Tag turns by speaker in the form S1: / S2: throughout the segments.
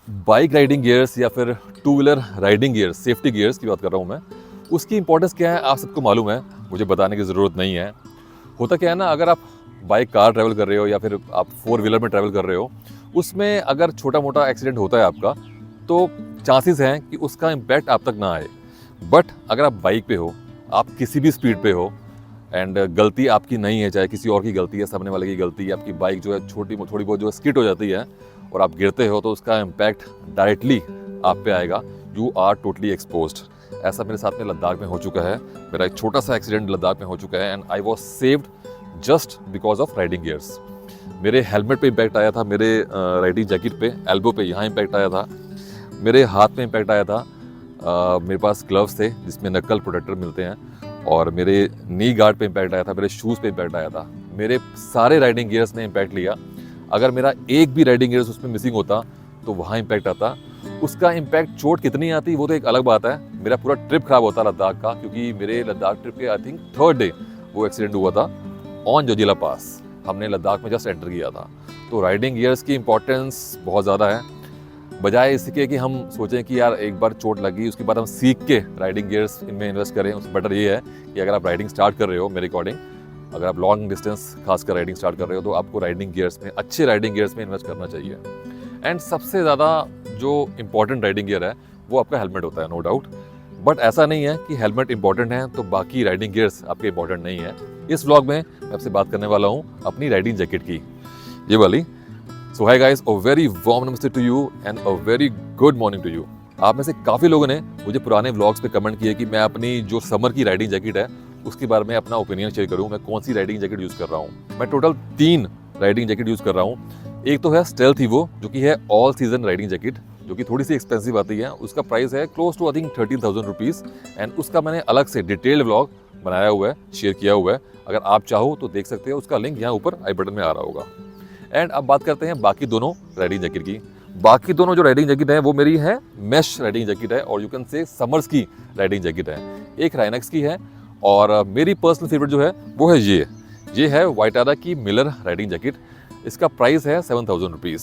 S1: Bike riding gears या फिर two wheeler riding gears, safety gears की बात कर रहा हूँ मैं। उसकी इंपॉर्टेंस क्या है आप सबको मालूम है, मुझे बताने की ज़रूरत नहीं है। होता क्या है ना, अगर आप बाइक कार ट्रैवल कर रहे हो या फिर आप फोर व्हीलर में ट्रैवल कर रहे हो, उसमें अगर छोटा मोटा एक्सीडेंट होता है आपका, तो चांसेस हैं कि उसका इम्पैक्ट आप तक ना आए। बट अगर आप बाइक पे हो, आप किसी भी स्पीड पे हो एंड गलती आपकी नहीं है, चाहे किसी और की गलती है, सामने वाले की गलती है, आपकी बाइक जो है थोड़ी बहुत जो स्किड हो जाती है और आप गिरते हो, तो उसका इम्पैक्ट डायरेक्टली आप पे आएगा। You are totally exposed. ऐसा मेरे साथ में लद्दाख में हो चुका है। मेरा एक छोटा सा एक्सीडेंट लद्दाख में हो चुका है and I was saved just because of riding gears. मेरे हेलमेट पे इम्पैक्ट आया था, मेरे राइडिंग जैकेट पे, एल्बो पे यहाँ इम्पैक्ट आया था, मेरे हाथ में इम्पैक्ट आया था। मेरे पास ग्लव्स थे जिसमें नक्कल प्रोटेक्टर मिलते हैं, और मेरे नी गार्ड पे इम्पैक्ट आया था, मेरे शूज़ पे इम्पैक्ट आया था। मेरे सारे राइडिंग गियर्स ने इम्पैक्ट लिया। अगर मेरा एक भी राइडिंग गियर्स उसमें मिसिंग होता तो वहाँ इम्पैक्ट आता। उसका इम्पैक्ट चोट कितनी आती वो तो एक अलग बात है। मेरा पूरा ट्रिप खराब होता लद्दाख का, क्योंकि मेरे लद्दाख ट्रिप के आई थिंक थर्ड डे वो एक्सीडेंट हुआ था ऑन जोजिला पास। हमने लद्दाख में जस्ट एंटर किया था। तो राइडिंग गियर्स की इंपॉर्टेंस बहुत ज़्यादा है। बजाय इसके कि हम सोचें कि यार एक बार चोट लगी उसके बाद हम सीख के राइडिंग गियर्स इनमें इन्वेस्ट करें, उससे बेटर ये है कि अगर आप राइडिंग स्टार्ट कर रहे हो, मेरे अकॉर्डिंग अगर आप लॉन्ग डिस्टेंस खासकर राइडिंग स्टार्ट कर रहे हो, तो आपको राइडिंग गियर्स में, अच्छे राइडिंग गियर्स में इन्वेस्ट करना चाहिए। एंड सबसे ज़्यादा जो इंपॉर्टेंट राइडिंग गियर है वो आपका हेलमेट होता है, नो डाउट। बट ऐसा नहीं है कि हेलमेट इंपॉर्टेंट है तो बाकी राइडिंग गियर्स आपके इंपॉर्टेंट नहीं है। इस व्लॉग में मैं आपसे बात करने वाला हूँ अपनी राइडिंग जैकेट की, ये वाली। So hi guys, a very warm namaste to you and a very good morning to you. आप में से काफ़ी लोगों ने मुझे पुराने व्लॉग्स पे कमेंट किए कि मैं अपनी जो समर की राइडिंग जैकेट है उसके बारे में अपना ओपिनियन शेयर करूं, मैं कौन सी राइडिंग जैकेट यूज़ कर रहा हूं। मैं टोटल 3 राइडिंग जैकेट यूज़ कर रहा हूं। एक तो है स्टेल्थ ईवो, जो कि है ऑल सीजन राइडिंग जैकेट, जो कि थोड़ी सी एक्सपेंसिव आती है। उसका प्राइस है close to I think 13,000 rupees and उसका मैंने अलग से डिटेल्ड व्लॉग बनाया हुआ है, शेयर किया हुआ है। अगर आप चाहो तो देख सकते हो, उसका लिंक यहाँ ऊपर आई बटन में आ रहा होगा। एंड अब बात करते हैं बाकी दोनों राइडिंग जैकेट की। बाकी दोनों जो राइडिंग जैकेट है वो मेरी है मैश राइडिंग जैकेट है, और यू कैन से समर्स की राइडिंग जैकेट है। एक राइनेक्स की है, और मेरी पर्सनल फेवरेट जो है वो है ये है वाइटारा की मिलर राइडिंग जैकेट। इसका प्राइस है 7,000 रुपीज़।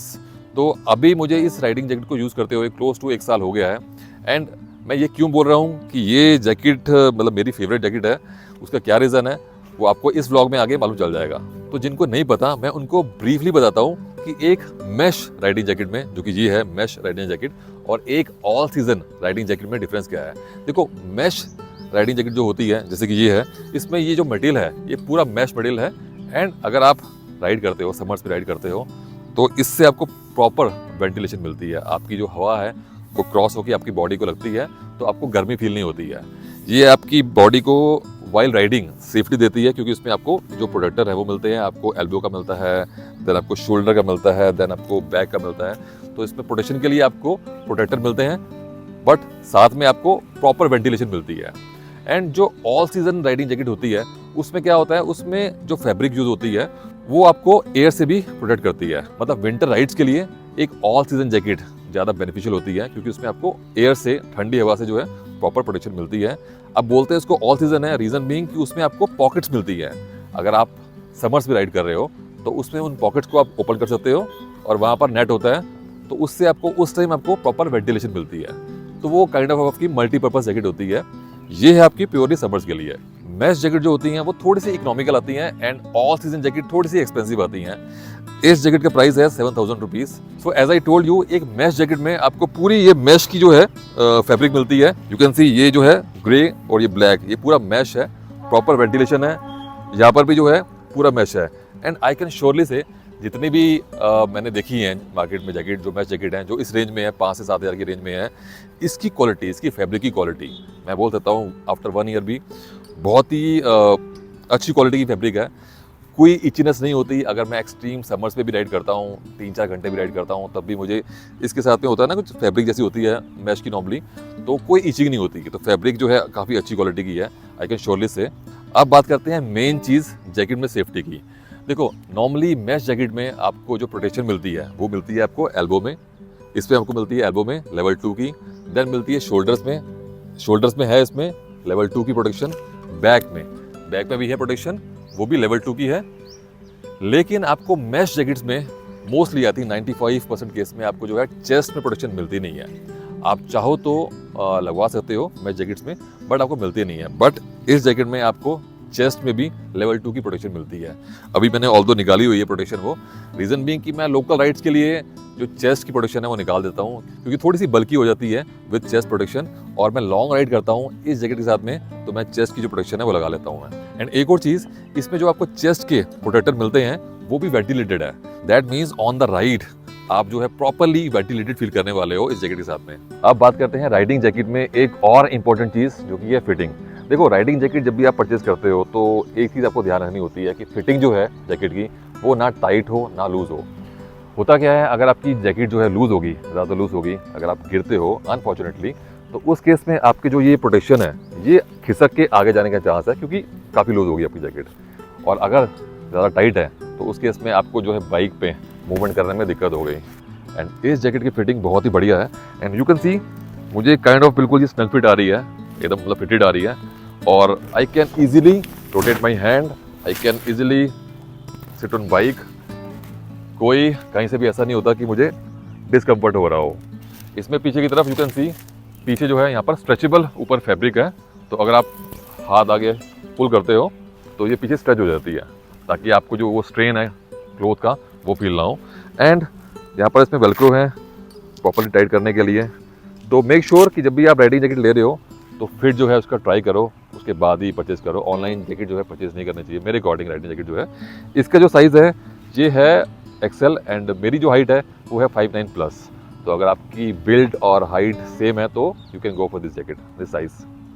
S1: तो अभी मुझे इस राइडिंग जैकेट को यूज़ करते हुए क्लोज टू 1 साल हो गया है। एंड मैं ये क्यों बोल रहा हूँ कि ये जैकेट मतलब मेरी फेवरेट जैकेट है, उसका क्या रीज़न है वो आपको इस व्लॉग में आगे मालूम चल जाएगा। तो जिनको नहीं पता, मैं उनको ब्रीफली बताता हूँ कि एक मैश राइडिंग जैकेट में, जो कि ये है मैश राइडिंग जैकेट, और एक ऑल सीजन राइडिंग जैकेट में डिफरेंस क्या है। देखो, मैश राइडिंग जैकेट जो होती है, जैसे कि ये है, इसमें ये जो मटेरियल है ये पूरा मैश मटेरियल है। एंड अगर आप राइड करते हो, समर्स पे राइड करते हो, तो इससे आपको प्रॉपर वेंटिलेशन मिलती है। आपकी जो हवा है वो क्रॉस होकर आपकी बॉडी को लगती है, तो आपको गर्मी फील नहीं होती है। ये आपकी बॉडी को वाइल राइडिंग सेफ्टी देती है, क्योंकि इसमें आपको जो प्रोटेक्टर है वो मिलते हैं। आपको एल्बो का मिलता है, देन आपको शोल्डर का मिलता है, देन आपको बैक का मिलता है। तो इसमें प्रोटेक्शन के लिए आपको प्रोटेक्टर मिलते हैं, बट साथ में आपको प्रॉपर वेंटिलेशन मिलती है। एंड जो ऑल सीजन राइडिंग जैकेट होती है उसमें क्या होता है, उसमें जो फैब्रिक यूज होती है वो आपको एयर से भी प्रोटेक्ट करती है। मतलब विंटर राइड्स के लिए एक ऑल सीजन जैकेट ज़्यादा बेनिफिशियल होती है, क्योंकि उसमें आपको एयर से, ठंडी हवा से जो है प्रॉपर प्रोटेक्शन मिलती है। अब बोलते हैं इसको ऑल सीजन है, रीजन बीइंग कि उसमें आपको पॉकेट्स मिलती है। अगर आप समर्स में राइड कर रहे हो तो उसमें उन पॉकेट्स को आप ओपन कर सकते हो, और वहाँ पर नेट होता है, तो उससे आपको उस टाइम आपको प्रॉपर वेंटिलेशन मिलती है। तो वो काइंड ऑफ आपकी मल्टीपर्पज जैकेट होती है। ये है आपकी प्योरली समर्स के लिए। मैश जैकेट जो होती हैं वो थोड़ी सी इकोनॉमिकल आती हैं, एंड ऑल सीजन जैकेट थोड़ी सी एक्सपेंसिव आती हैं। इस जैकेट का प्राइस है 7,000 rupees. So as I told you, एक मैश जैकेट में आपको पूरी ये मैश की जो है फैब्रिक मिलती है। यू कैन सी, ये जो है ग्रे और ये ब्लैक, ये पूरा मैश है, प्रॉपर वेंटिलेशन है। यहाँ पर भी जो है पूरा मैश है। एंड आई कैन श्योरली से, जितनी भी मैंने देखी हैं मार्केट में जैकेट, जो मैश जैकेट हैं, जो इस रेंज में है, 5 से 7 हज़ार की रेंज में है, इसकी क्वालिटी, इसकी फैब्रिक की क्वालिटी, मैं बोल सकता हूँ आफ्टर 1 ईयर भी बहुत ही अच्छी क्वालिटी की फैब्रिक है। कोई इचीनेस नहीं होती। अगर मैं एक्सट्रीम समर्स पे भी राइड करता हूँ, 3-4 घंटे भी राइड करता हूँ, तब भी मुझे इसके साथ में होता है ना, कुछ फैब्रिक जैसी होती है मैश की नॉर्मली, तो कोई इचिंग नहीं होती। तो फैब्रिक जो है काफ़ी अच्छी क्वालिटी की है, आई कैन श्योरली से। अब बात करते हैं मेन चीज़ जैकेट में सेफ्टी की। देखो, नॉर्मली मैश जैकेट में आपको जो प्रोटेक्शन मिलती है वो मिलती है आपको एल्बो में। इस पर आपको मिलती है एल्बो में लेवल 2 की। देन मिलती है शोल्डर्स में है इसमें लेवल 2 की प्रोटेक्शन। बैक में भी है प्रोटेक्शन, वो भी लेवल 2 की है। लेकिन आपको मैश जैकेट्स में मोस्टली आई थिंक 95% केस में आपको जो है चेस्ट में प्रोटेक्शन मिलती नहीं है। आप चाहो तो लगवा सकते हो मैच जैकेट्स में, बट आपको मिलती नहीं है। बट इस जैकेट में आपको चेस्ट में भी लेवल 2 की प्रोटेक्शन मिलती है। अभी मैंने ऑल्दो निकाली हुई है प्रोटेक्शन, वो रीज़न बीइंग कि मैं लोकल राइड्स के लिए जो चेस्ट की प्रोटेक्शन है वो निकाल देता हूँ, क्योंकि थोड़ी सी बल्की हो जाती है विद चेस्ट प्रोटेक्शन, और मैं लॉन्ग राइड करता हूँ इस जैकेट के साथ में, तो मैं चेस्ट की जो प्रोटेक्शन है वो लगा लेता हूँ मैं। एंड एक और चीज़, इसमें जो आपको चेस्ट के प्रोटेक्टर मिलते हैं वो भी वेंटिलेटेड है। That means on the ride आप जो है प्रॉपरली वेंटिलेटेड फील करने वाले हो इस जैकेट के साथ में। अब बात करते हैं राइडिंग जैकेट में एक और इम्पोर्टेंट चीज़ जो कि है फिटिंग। देखो, राइडिंग जैकेट जब भी आप परचेज करते हो तो एक चीज़ आपको ध्यान रखनी होती है कि फिटिंग जो है जैकेट की वो ना टाइट हो ना लूज़ हो। होता क्या है, अगर आपकी जैकेट जो है लूज़ होगी, ज़्यादा लूज़ होगी, अगर आप गिरते हो अनफॉर्चुनेटली, तो उस केस में आपके जो ये प्रोटेक्शन है ये खिसक के आगे जाने का चांस है, क्योंकि काफ़ी लूज़ होगी आपकी जैकेट। और अगर ज़्यादा टाइट है तो उस केस में आपको जो है बाइक पे मूवमेंट करने में दिक्कत हो गई। एंड इस जैकेट की फिटिंग बहुत ही बढ़िया है। एंड यू कैन सी मुझे काइंड ऑफ बिल्कुल ये स्नग फिट आ रही है, एकदम मतलब फिटेड आ रही है। और I can easily rotate my hand, I can easily sit on bike. कोई कहीं से भी ऐसा नहीं होता कि मुझे डिस्कम्फर्ट हो रहा हो। इसमें पीछे की तरफ यू कैन सी, पीछे जो है यहाँ पर स्ट्रेचेबल ऊपर फैब्रिक है, तो अगर आप हाथ आगे पुल करते हो तो ये पीछे स्ट्रेच हो जाती है, ताकि आपको जो वो स्ट्रेन है क्लोथ का वो फील ना हो। एंड यहाँ पर इसमें वेलक्रो है प्रॉपर्ली टाइट करने के लिए। तो मेक श्योर कि जब भी आप राइडिंग जैकेट ले रहे हो तो फिट जो है उसका ट्राई करो, उसके बाद ही परचेज करो। ऑनलाइन जैकेट जो है परचेज नहीं करनी चाहिए मेरे अकॉर्डिंग। राइडिंग जैकेट जो है, इसका जो साइज़ है ये है एक्सेल, एंड मेरी जो हाइट है वो है 5'9" प्लस। तो अगर आपकी बिल्ड और हाइट सेम है तो you can go for this jacket, this size.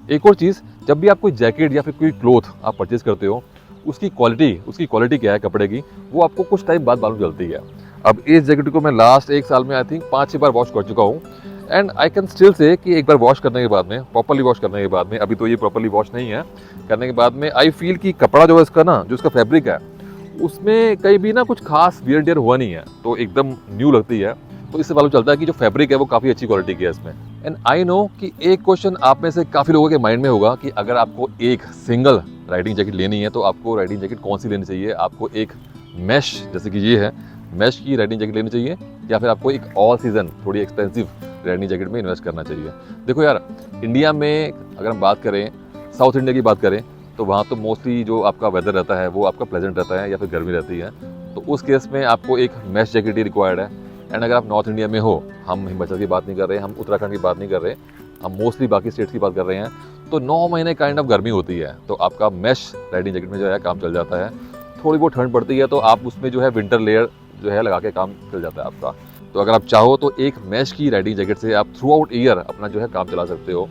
S1: एक और चीज़, जब भी आप कोई जैकेट या फिर कोई क्लोथ आप परचेज करते हो, उसकी क्वालिटी क्या है कपड़े की, वो आपको कुछ टाइम बाद मालूम चलती है। अब इस जैकेट को मैं लास्ट 1 साल में आई थिंक 5-6 बार वॉश कर चुका हूँ। And I can still say कि एक बार वॉश करने के बाद में, प्रॉपर्ली वॉश करने के बाद में, अभी तो ये प्रॉपर्ली वॉश नहीं है, करने के बाद में आई फील कि कपड़ा जो है इसका ना, जो इसका फैब्रिक है, उसमें कहीं भी ना कुछ खास वियर टियर हुआ नहीं है, तो एकदम न्यू लगती है। तो इससे मालूम चलता है कि जो फैब्रिक है वो काफ़ी अच्छी क्वालिटी की है इसमें। एंड आई नो कि एक क्वेश्चन आप में से काफ़ी लोगों के माइंड में होगा कि अगर आपको एक सिंगल राइडिंग जैकेट लेनी है तो आपको राइडिंग जैकेट कौन सी लेनी चाहिए। आपको एक मैश, जैसे कि ये है, मैश की राइडिंग जैकेट लेनी चाहिए, या फिर आपको एक ऑल सीजन थोड़ी एक्सपेंसिव राइडिंग जैकेट में इन्वेस्ट करना चाहिए। देखो यार, इंडिया में अगर हम बात करें, साउथ इंडिया की बात करें, तो वहाँ तो मोस्टली जो आपका वेदर रहता है वो आपका प्लेजेंट रहता है या फिर गर्मी रहती है, तो उस केस में आपको एक मैश जैकेट ही रिक्वायर्ड है। एंड अगर आप नॉर्थ इंडिया में हो, हम हिमाचल की बात नहीं कर रहे, हम उत्तराखंड की बात नहीं कर रहे, हम मोस्टली बाकी स्टेट्स की बात कर रहे हैं, तो 9 महीने काइंड ऑफ गर्मी होती है, तो आपका मैश राइडिंग जैकेट में जो है काम चल जाता है। थोड़ी बहुत ठंड पड़ती है तो आप उसमें जो है विंटर लेयर जो है लगा के काम चल जाता है आपका। तो अगर आप चाहो तो एक मैश की राइडिंग जैकेट से आप थ्रू आउट ईयर अपना जो है काम चला सकते हो।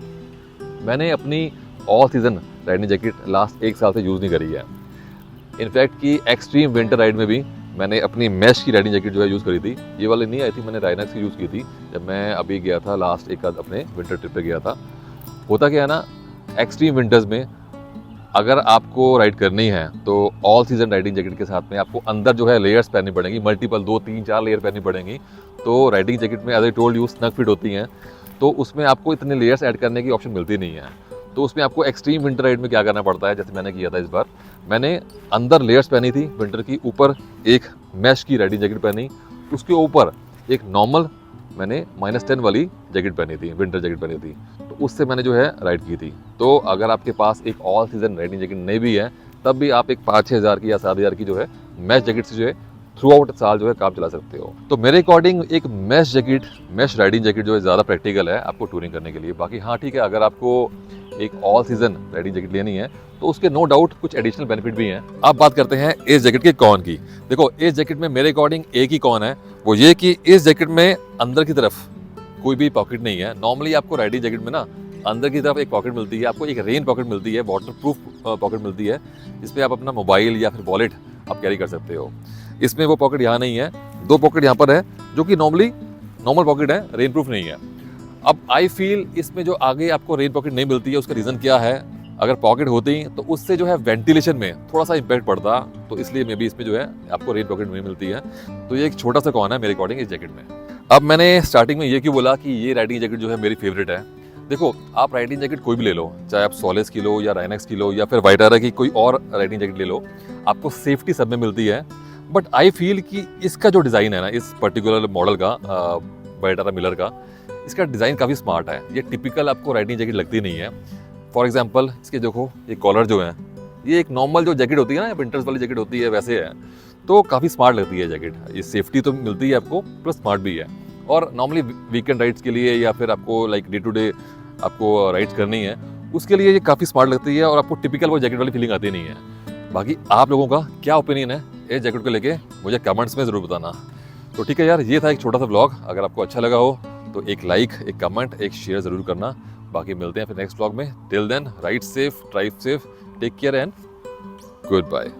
S1: मैंने अपनी all season riding jacket last 1 साल से यूज़ नहीं करी है। इनफैक्ट कि एक्सट्रीम विंटर राइड में भी मैंने अपनी मैश की राइडिंग जैकेट जो है यूज़ करी थी। ये वाली नहीं आई थी, मैंने राइनक्स की यूज़ की थी जब मैं अभी गया था, लास्ट एक अपने विंटर ट्रिप पे गया था। होता क्या है ना, एक्सट्रीम विंटर्स में अगर आपको राइड करनी है तो ऑल सीजन राइडिंग जैकेट के साथ में आपको अंदर जो है लेयर्स पहननी पड़ेंगी, मल्टीपल 2, 3, 4 लेयर पहननी पड़ेंगी। तो राइडिंग जैकेट में as I told you snug fit होती हैं, तो उसमें आपको इतने लेयर्स ऐड करने की ऑप्शन मिलती नहीं है। तो उसमें आपको एक्सट्रीम विंटर राइड में क्या करना पड़ता है, जैसे मैंने किया था इस बार, मैंने अंदर लेयर्स पहनी थी विंटर की, ऊपर एक मैश की राइडिंग जैकेट पहनी, उसके ऊपर एक नॉर्मल मैंने -10 वाली जैकेट पहनी थी, विंटर जैकेट पहनी थी, तो उससे मैंने जो है राइड की थी। तो अगर आपके पास एक ऑल सीजन राइडिंग जैकेट नहीं भी है, तब भी आप एक 5-6 हज़ार की या 7 हज़ार की जो है मैश जैकेट से जो है थ्रू आउट साल जो है काम चला सकते हो। तो मेरे अकॉर्डिंग एक mesh jacket, mesh riding jacket जो है ज़्यादा प्रैक्टिकल है आपको टूरिंग करने के लिए। बाकी हाँ ठीक है, अगर आपको एक ऑल सीजन राइडिंग जैकेट लेनी है तो उसके नो डाउट कुछ एडिशनल बेनिफिट भी हैं। अब बात करते हैं इस जैकेट के कॉन की। देखो, इस जैकेट में मेरे अकॉर्डिंग एक ही कॉन है, वो ये कि इस जैकेट में अंदर की तरफ कोई भी पॉकेट नहीं है। नॉर्मली आपको राइडिंग जैकेट में ना अंदर की तरफ एक पॉकेट मिलती है, आपको एक रेन पॉकेट मिलती है, वाटर प्रूफ पॉकेट मिलती है, जिसमें आप अपना मोबाइल या फिर वॉलेट आप कैरी कर सकते हो। इसमें वो पॉकेट यहाँ नहीं है, 2 पॉकेट यहाँ पर है, जो कि नॉर्मल पॉकेट है, रेन प्रूफ नहीं है। अब आई फील इसमें जो आगे आपको रेन पॉकेट नहीं मिलती है, उसका रीज़न क्या है? अगर पॉकेट होती तो उससे जो है वेंटिलेशन में थोड़ा सा इम्पैक्ट पड़ता, तो इसलिए मे बी इसमें जो है आपको रेन पॉकेट नहीं मिलती है। तो ये एक छोटा सा कॉन है मेरे अकॉर्डिंग इस जैकेट में। अब मैंने स्टार्टिंग में ये क्यों बोला कि ये राइडिंग जैकेट जो है मेरी फेवरेट है। देखो, आप राइडिंग जैकेट कोई भी ले लो, चाहे आप सोलेस की लो या राइनक्स की लो या फिर वाइटारा की कोई और राइडिंग जैकेट ले लो, आपको सेफ्टी सब में मिलती है, बट आई फील कि इसका जो डिज़ाइन है ना, इस पर्टिकुलर मॉडल का बायटारा मिलर का, इसका डिज़ाइन काफ़ी स्मार्ट है। ये टिपिकल आपको राइडिंग जैकेट लगती नहीं है। फॉर एग्जांपल इसके देखो ये कॉलर जो है, ये एक नॉर्मल जो जैकेट होती है ना, विंटर्स वाली जैकेट होती है वैसे है, तो काफ़ी स्मार्ट लगती है जैकेट। ये सेफ्टी तो मिलती है आपको, प्लस स्मार्ट भी है। और नॉर्मली वीकेंड राइड्स के लिए या फिर आपको लाइक डे टू डे आपको राइड्स करनी है, उसके लिए ये काफ़ी स्मार्ट लगती है और आपको टिपिकल वो जैकेट वाली फीलिंग आती नहीं है। बाकी आप लोगों का क्या ओपिनियन है इस जैकेट को लेके, मुझे कमेंट्स में ज़रूर बताना। तो ठीक है यार, ये था एक छोटा सा व्लॉग। अगर आपको अच्छा लगा हो तो एक लाइक, एक कमेंट, एक शेयर ज़रूर करना। बाकी मिलते हैं फिर नेक्स्ट व्लॉग में। Till then, ride safe, drive safe, take care and good bye.